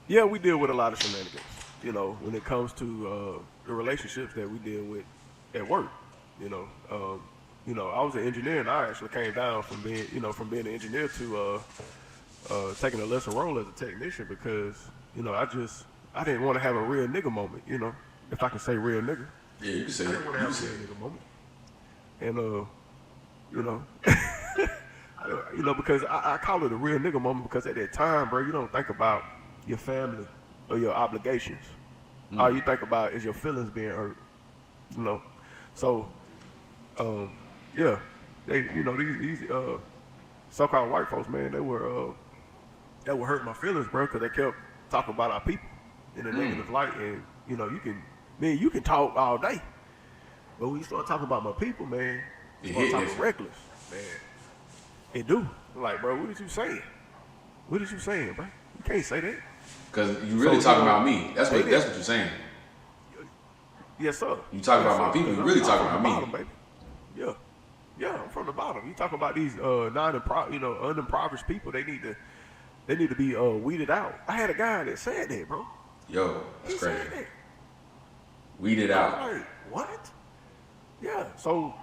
Yeah, we deal with a lot of shenanigans. When it comes to the relationships that we deal with at work. You know, I was an engineer, and I actually came down from being an engineer to taking a lesser role as a technician because I didn't want to have a real nigga moment. If I can say real nigga, Yeah, you can say I it. didn't want to You can have a say real it. nigga moment, and you know, because I call it a real nigga moment because at that time, bro, you don't think about your family or your obligations. All you think about is your feelings being hurt. You know, so um, yeah, these so-called white folks, man, they were hurting my feelings, bro, because they kept talking about our people in a negative light, and you can talk all day, but when you start talking about my people, man, It start hit talking different. reckless, man, it do. Like, bro, what is you saying? What is you saying, bro? You can't say that. Cause you So really talking about me. That's they what did. that's what you're saying. Yes, sir. You talking Yes, about sir. my people. Because You I'm, really I'm talking from the about me. bottom, baby. Yeah. Yeah, I'm from the bottom. You talking about these unimpoverished people? They need to be weeded out. I had a guy that said that, bro. Yo, He that's crazy. said that. Weed it I out. was like, what? Yeah. So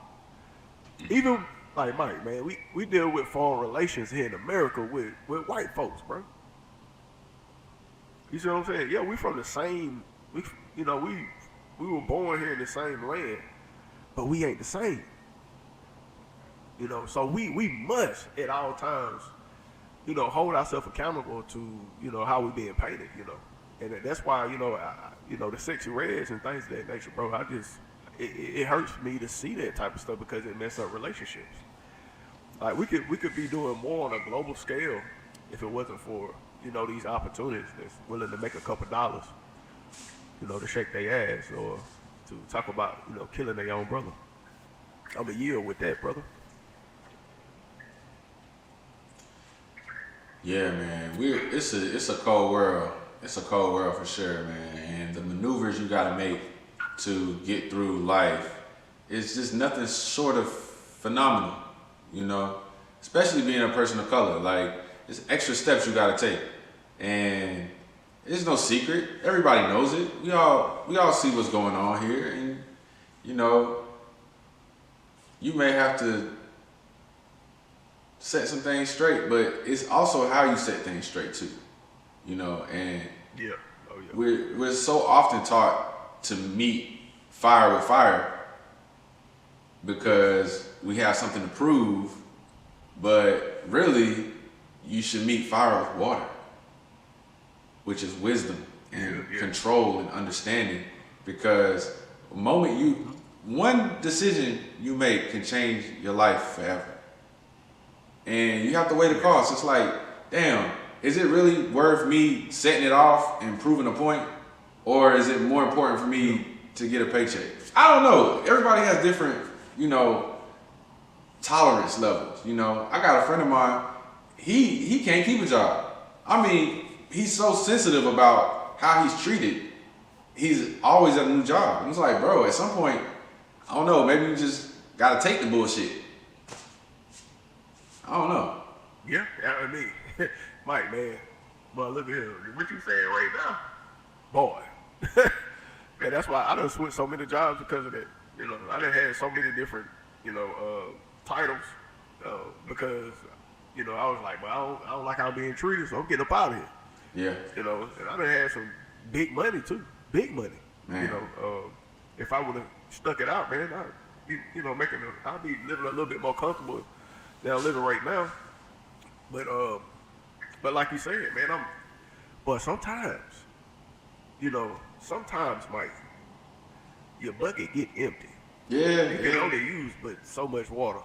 even like Mike, man, we deal with foreign relations here in America with white folks, bro. You see what I'm saying? Yeah, we from the same. We you know we were born here in the same land, but we ain't the same. So we must at all times, hold ourselves accountable to how we being painted. And that's why the sexy reds and things of that nature, bro. It hurts me to see that type of stuff because it mess up relationships. Like we could be doing more on a global scale if it wasn't for these opportunities that's willing to make a couple dollars, to shake their ass or to talk about killing their own brother. I'm a yield with that, brother. Yeah, man. It's a cold world. It's a cold world for sure, man. And the maneuvers you gotta make to get through life is just nothing short of phenomenal, you know? Especially being a person of color. Like, there's extra steps you gotta take. And it's no secret. Everybody knows it. We all see what's going on here. And, you know, you may have to set some things straight, but it's also how you set things straight too. And Yeah. Oh yeah. we're so often taught to meet fire with fire because we have something to prove, but really you should meet fire with water, which is wisdom and control and understanding, because the moment one decision you make can change your life forever. And you have to weigh the cost. It's like, damn, is it really worth me setting it off and proving a point? Or is it more important for me to get a paycheck? I don't know. Everybody has different, tolerance levels. I got a friend of mine, he can't keep a job. I mean, he's so sensitive about how he's treated. He's always at a new job. And it's like, bro, at some point, I don't know, maybe you just gotta take the bullshit. I don't know. Yeah. I mean, Mike, man, but look at him. What you saying right now, boy? And that's why I done switched so many jobs because of that. I done had so many different, titles because I was like, well, I don't like how I'm being treated, so I'm getting up out of here. Yeah. And I done had some big money too, big money. Man. If I would have stuck it out, man, I'd be living a little bit more comfortable than I'm living right now. But like you said, man, but sometimes, Mike, your bucket get empty. Yeah. You can only use but so much water.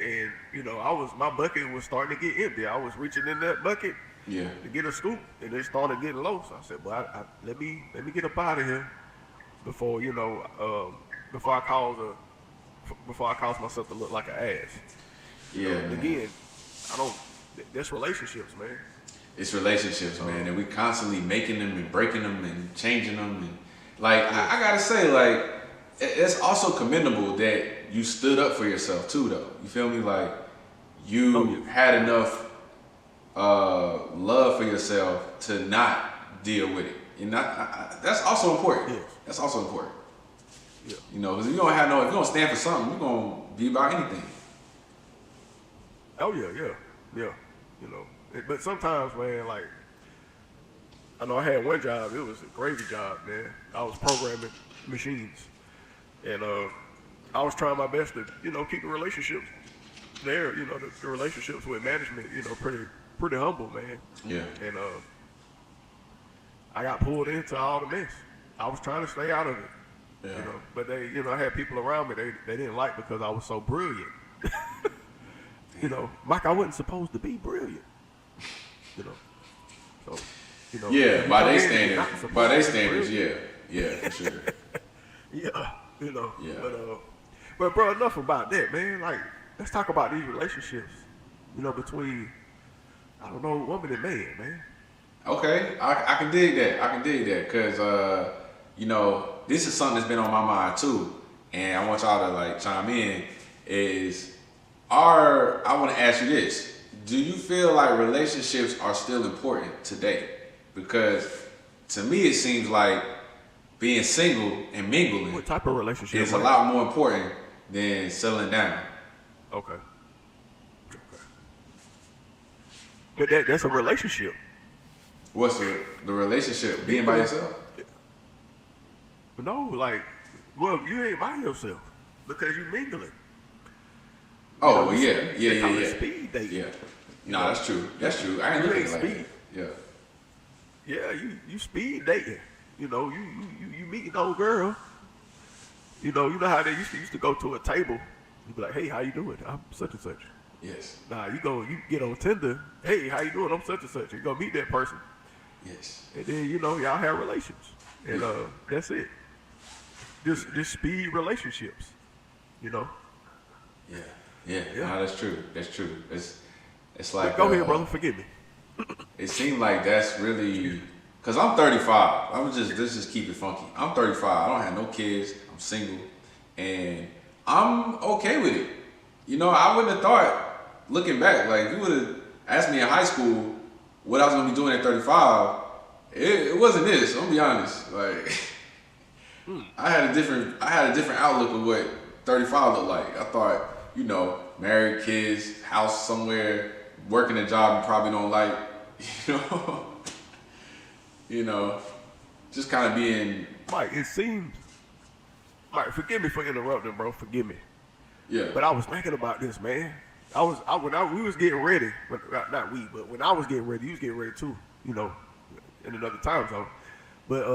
And my bucket was starting to get empty. I was reaching in that bucket Yeah. to get a scoop, and it started getting low. So I said, "Well, let me get up out of here before before I cause myself to look like an ass." Yeah. And again, I don't. That's relationships, man. It's relationships, man, and we constantly making them and breaking them and changing them, and like I gotta say, like it's also commendable that you stood up for yourself too, though. You feel me? Like you had enough love for yourself to not deal with it. And that's also important. Yes. That's also important. Yeah. You know, because if you don't stand for something, you're gonna be about anything. Oh yeah. You know, but sometimes, man, like I know I had one job. It was a gravy job, man. I was programming machines, and I was trying my best to, you know, keep the relationships there. You know, the relationships with management, you know, pretty humble, man. Yeah. And I got pulled into all the mess. I was trying to stay out of it. Yeah. You know, but they, you know, I had people around me they didn't like because I was so brilliant. You know, Mike, I wasn't supposed to be brilliant. You know, so you know. Yeah, by their standards, brilliant. yeah, for sure. Yeah, you know. Yeah. But bro, enough about that, man. Like, let's talk about these relationships. You know, between woman and man. Okay, I can dig that, because you know, this is something that's been on my mind too, and I want y'all to like chime in. I want to ask you this: do you feel like relationships are still important today? Because to me, it seems like being single and mingling What type of relationship is a lot more important than settling down. Okay. But that's a relationship. What's the relationship? Being by yourself? But no, like, well, you ain't by yourself because you mingling. Oh, well, They call it yeah. speed dating. Yeah. No, that's true. That's true. I ain't looking at it like speed. that. Yeah. Yeah, you speed dating. You know, you meet an old girl. You know how they used to go to a table. You be like, hey, how you doing? I'm such and such. Yes. Nah, you get on Tinder. Hey, how you doing? I'm such and such. You go meet that person, Yes. and then you know y'all have relations, and that's it. Just speed relationships. You know. Yeah. No, that's true. It's like. Go ahead, brother. Forgive me. It seemed like that's really, cause I'm 35. Let's just keep it funky. I'm 35. I don't have no kids. I'm single, and I'm okay with it. You know, I wouldn't have thought, looking back, like if you would have asked me in high school what I was gonna be doing at 35, it wasn't this. I'm gonna be honest. Like, I had a different outlook of what 35 looked like. I thought, you know, married, kids, house somewhere, working a job you probably don't like, you know, just kind of being. Mike, it seems. Mike, forgive me for interrupting, bro. Forgive me. Yeah. But I was thinking about this, man. We was getting ready, not we, but when I was getting ready, you was getting ready too, you know, in another time zone. But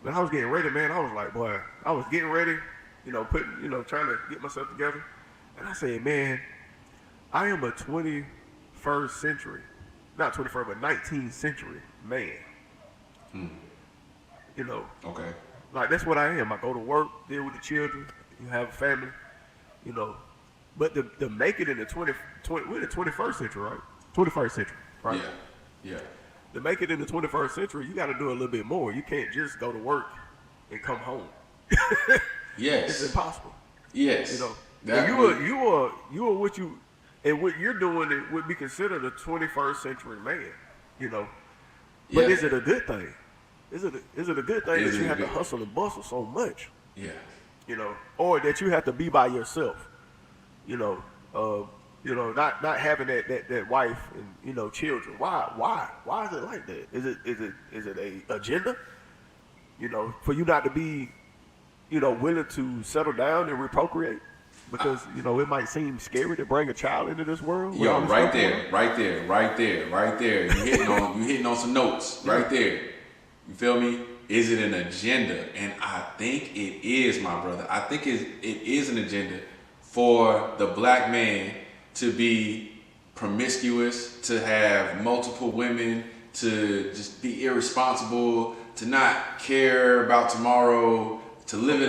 when I was getting ready, man, I was like, boy, I was getting ready, you know, trying to get myself together. And I said, man, I am a 21st century, not 21st, but 19th century man. You know. Okay. Like, that's what I am. I go to work, deal with the children, you have a family, you know. But to make it in the we're in the 21st century, right? 21st century, right? Yeah. To make it in the 21st century, you got to do a little bit more. You can't just go to work and come home. Yes. It's impossible. Yes. You know, you are what you, and what you're doing it would be considered a 21st century man. You know, but is it a good thing? Is it a good thing that you have to hustle and bustle so much? Yeah. You know, or that you have to be by yourself. You know, not having that wife and, you know, children. Why is it like that? Is it a agenda? You know, for you not to be, you know, willing to settle down and reprocreate because, you know, it might seem scary to bring a child into this world. Yo, right there. You hitting on some notes right there. You feel me? Is it an agenda? And I think it is, my brother. I think it is an agenda for the black man to be promiscuous, to have multiple women, to just be irresponsible, to not care about tomorrow, to live it